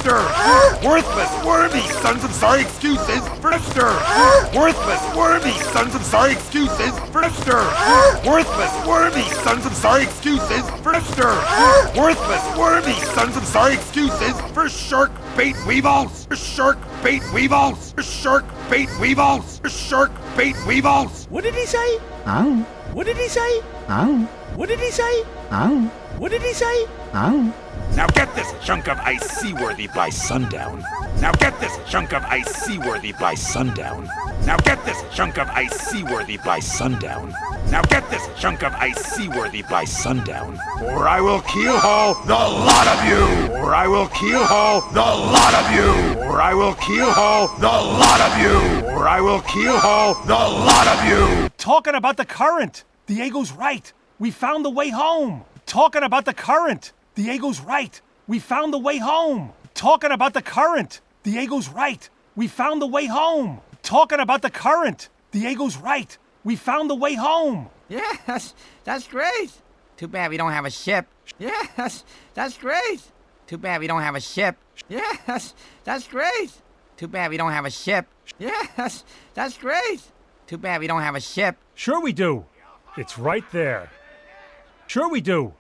Fester! Worthless, wormy sons of sorry excuses! Fester! Worthless, wormy sons of sorry excuses! Fester! Worthless, wormy sons of sorry excuses! Fester! Worthless, wormy sons of sorry excuses! For shark bait weevils! For shark bait weevils! For shark bait weevils! For shark bait weevils! What did he say? Oh. What did he say? Oh. What did he say? Oh. What did he say? Oh. Now get this chunk of ice seaworthy by sundown. Now get this chunk of ice seaworthy by sundown. Now get this chunk of ice seaworthy by sundown. Now get this chunk of ice seaworthy by sundown. Or I will keelhaul the lot of you! Or I will keelhaul the lot of you! Or I will keelhaul the lot of you! Or I will keelhaul the lot of you! Talking about the current. Diego's right. We found the way home. Talking about the current. Diego's right. We found the way home. Talking about the current. Diego's right. We found the way home. Talking about the current. Diego's right. We found the way home. Yes, that's great. Too bad we don't have a ship. Yes, that's great. Too bad we don't have a ship. Yes, that's great. Too bad we don't have a ship. Yes, that's great. Too bad we don't have a ship. Sure we do. It's right there. Sure we do.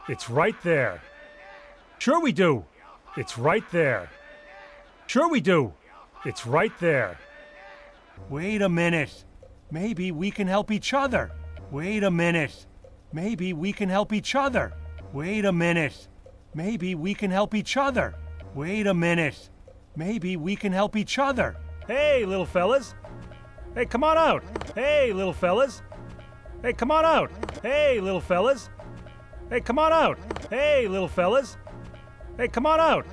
It's right there. Sure we do. It's right there. Sure we do. It's right there. Wait a minute. Maybe we can help each other. Wait a minute. Maybe we can help each other. Wait a minute. Maybe we can help each other. Wait a minute. Maybe we can help each other. Hey, little fellas. Hey, come on out. Hey, little fellas. Hey, come on out. Hey, little fellas. Hey, come on out. Hey, little fellas. Hey, come on out.